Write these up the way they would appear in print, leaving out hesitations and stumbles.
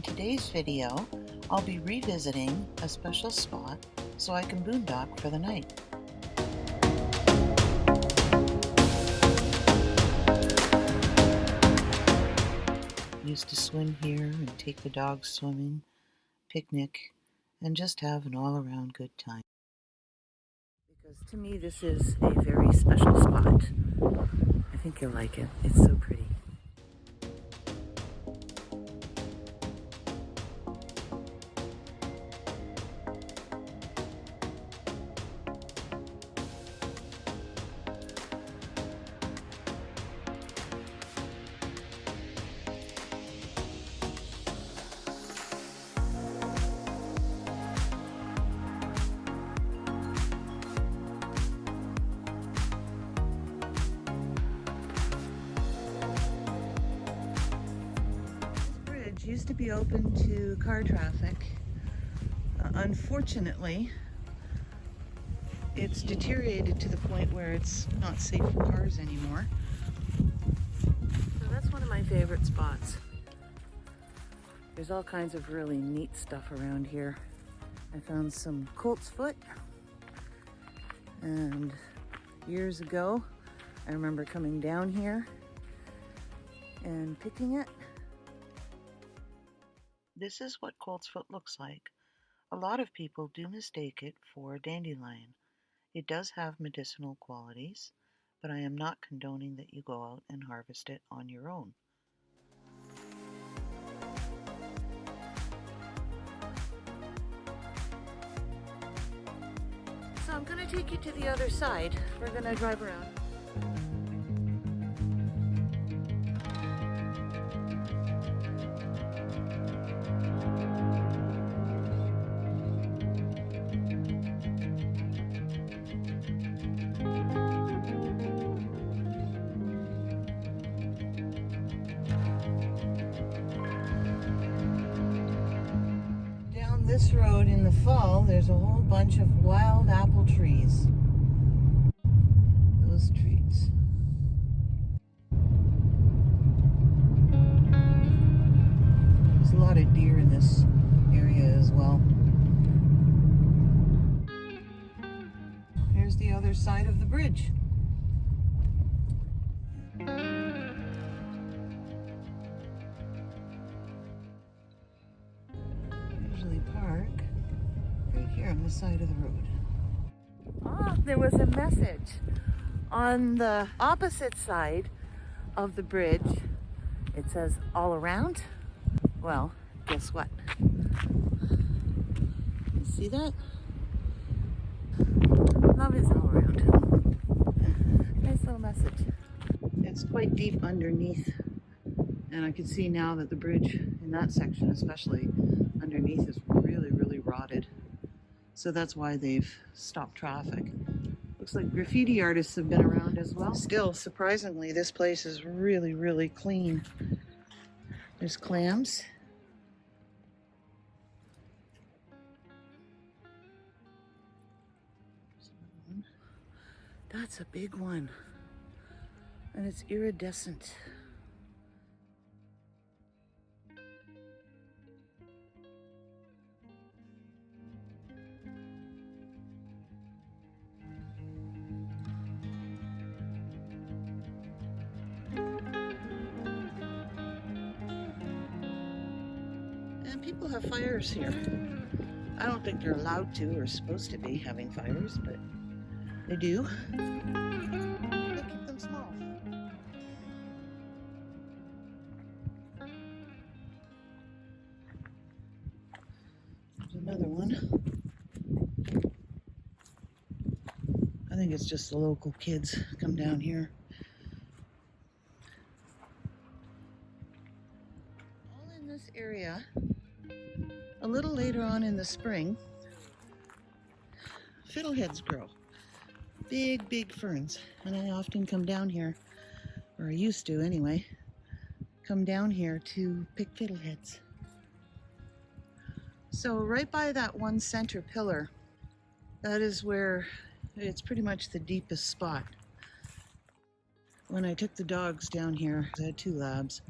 In today's video, I'll be revisiting a special spot so I can boondock for the night. Used to swim here and take the dogs swimming, picnic, and just have an all-around good time. Because to me this is a very special spot. I think you'll like it. It's so pretty. Used to be open to car traffic. Unfortunately, it's deteriorated to the point where it's not safe for cars anymore. So that's one of my favorite spots. There's all kinds of really neat stuff around here. I found some colt's foot, and years ago I remember coming down here and picking it. This is what colt's foot looks like. A lot of people do mistake it for dandelion. It does have medicinal qualities, but I am not condoning that you go out and harvest it on your own. So I'm going to take you to the other side. We're going to drive around. This road in the fall, there's a whole bunch of wild apple trees. Those trees. There's a lot of deer in this area as well. Here's the other side of the bridge. Park right here on the side of the road. Oh, there was a message on the opposite side of the bridge. It says all around. Well, guess what? You see that? Love is all around. Nice little message. It's quite deep underneath, and I can see now that the bridge in that section especially underneath is really rotted. So that's why they've stopped traffic. Looks like graffiti artists have been around as well. Still, surprisingly, this place is really clean. There's clams. That's a big one. And it's iridescent. And people have fires here. I don't think they're allowed to or supposed to be having fires, but they do. They keep them small. There's another one. I think it's just the local kids come down here. All in this area. A little later on in the spring, fiddleheads grow. Big ferns. And I often come down here, or I used to anyway, come down here to pick fiddleheads. So right by that one center pillar, that is where it's pretty much the deepest spot. When I took the dogs down here, I had 2 labs,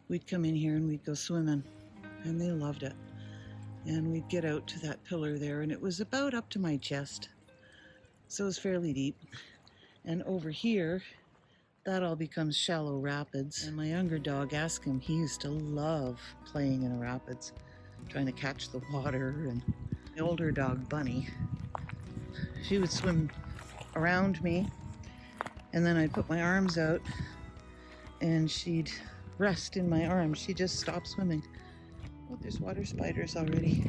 we'd come in here and we'd go swimming. and they loved it. And we'd get out to that pillar there, and it was about up to my chest, so it was fairly deep. And over here, that all becomes shallow rapids. And my younger dog, Ask Him, he used to love playing in the rapids, trying to catch the water. And the older dog, Bunny, she would swim around me, and then I'd put my arms out and she'd rest in my arms. She'd just stop swimming. Oh, there's water spiders already.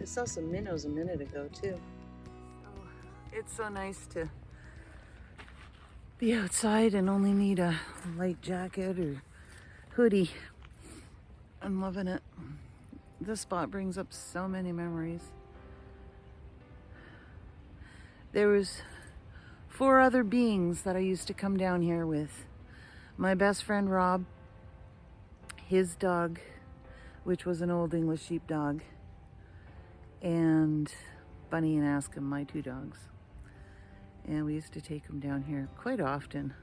I saw some minnows a minute ago too. Oh, it's so nice to be outside and only need a light jacket or hoodie. I'm loving it. This spot brings up so many memories. There was 4 other beings that I used to come down here with. My best friend Rob, his dog, which was an old English sheepdog, and Bunny and Ask Him, my 2 dogs. And we used to take them down here quite often.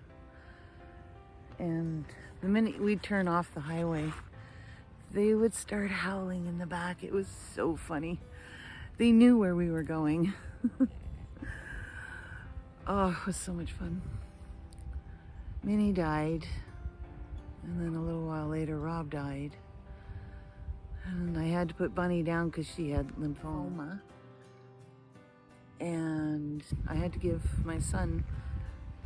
And the minute we'd turn off the highway, they would start howling in the back. It was so funny. They knew where we were going. Oh, it was so much fun. Minnie died, and then a little while later, Rob died. And I had to put Bunny down because she had lymphoma. And I had to give my son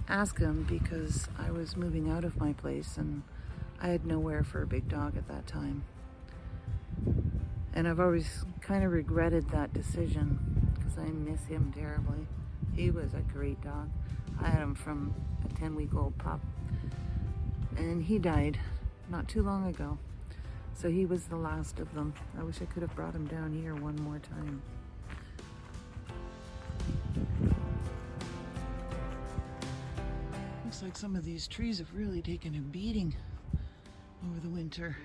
Ask Him because I was moving out of my place and I had nowhere for a big dog at that time. And I've always kind of regretted that decision because I miss him terribly. He was a great dog. I had him from a 10-week-old pup. And he died not too long ago. So he was the last of them. I wish I could have brought him down here one more time. Looks like some of these trees have really taken a beating over the winter.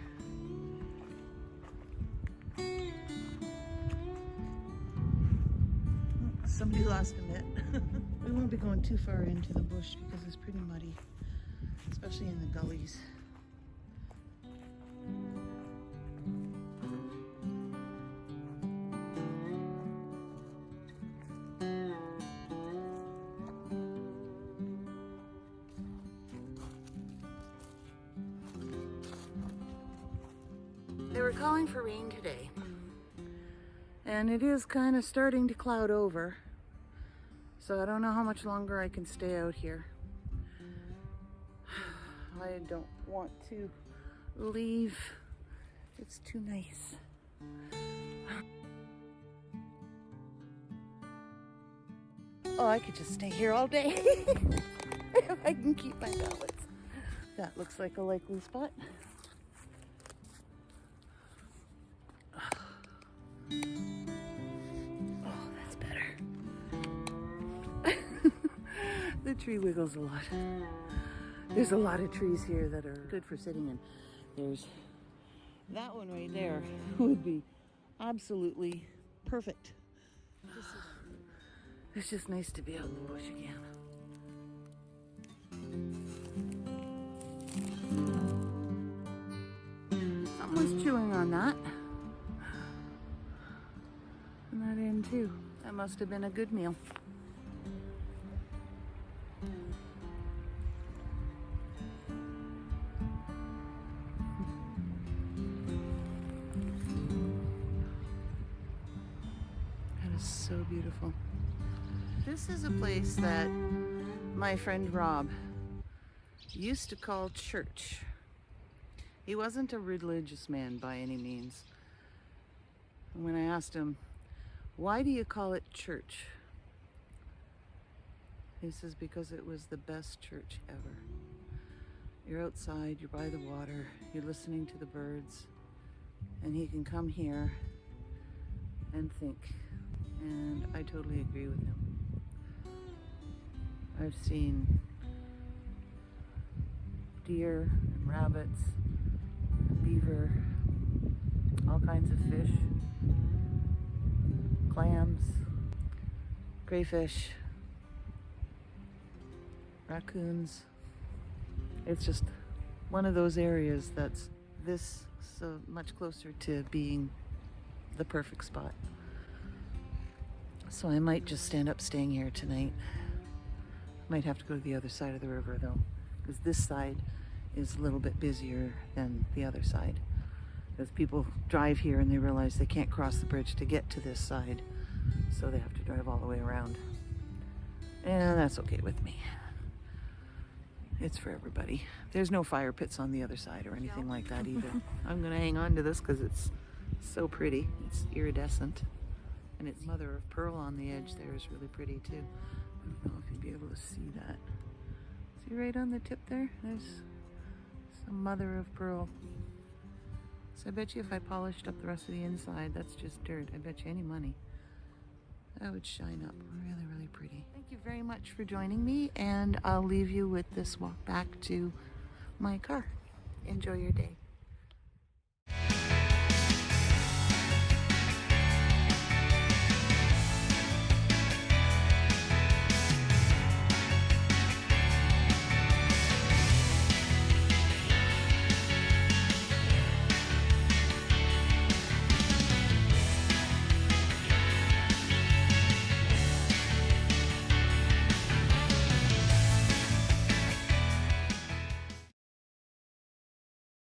Somebody lost a mitt. We won't be going too far into the bush because it's pretty muddy, especially in the gullies. They were calling for rain today, and it is kind of starting to cloud over, so I don't know how much longer I can stay out here. I don't want to leave. It's too nice. Oh, I could just stay here all day if I can keep my balance. That looks like a likely spot. Oh, that's better. The tree wiggles a lot. There's a lot of trees here that are good for sitting in. There's that one right there would be absolutely perfect. It's just nice to be out in the bush again. Someone's chewing on that. And that end too. That must have been a good meal. That is so beautiful. This is a place that my friend Rob used to call church. He wasn't a religious man by any means. And when I asked him, why do you call it church? He says, because it was the best church ever. You're outside, you're by the water, you're listening to the birds, and he can come here and think. And I totally agree with him. I've seen deer and rabbits, beaver, all kinds of fish, clams, crayfish, raccoons, It's just one of those areas that's this so much closer to being the perfect spot. So I might just stand up staying here tonight. Might have to go to the other side of the river though, because this side is a little bit busier than the other side. Because people drive here and they realize they can't cross the bridge to get to this side, so they have to drive all the way around. And that's okay with me. It's for everybody. There's no fire pits on the other side or anything like that either. I'm gonna hang on to this because it's so pretty. It's iridescent. And its mother of pearl on the edge there is really pretty too. I don't know if you'd be able to see that. See right on the tip there? There's some mother of pearl. So I bet you if I polished up the rest of the inside, that's just dirt. I bet you any money that would shine up really, really pretty. Thank you very much for joining me, and I'll leave you with this walk back to my car. Enjoy your day.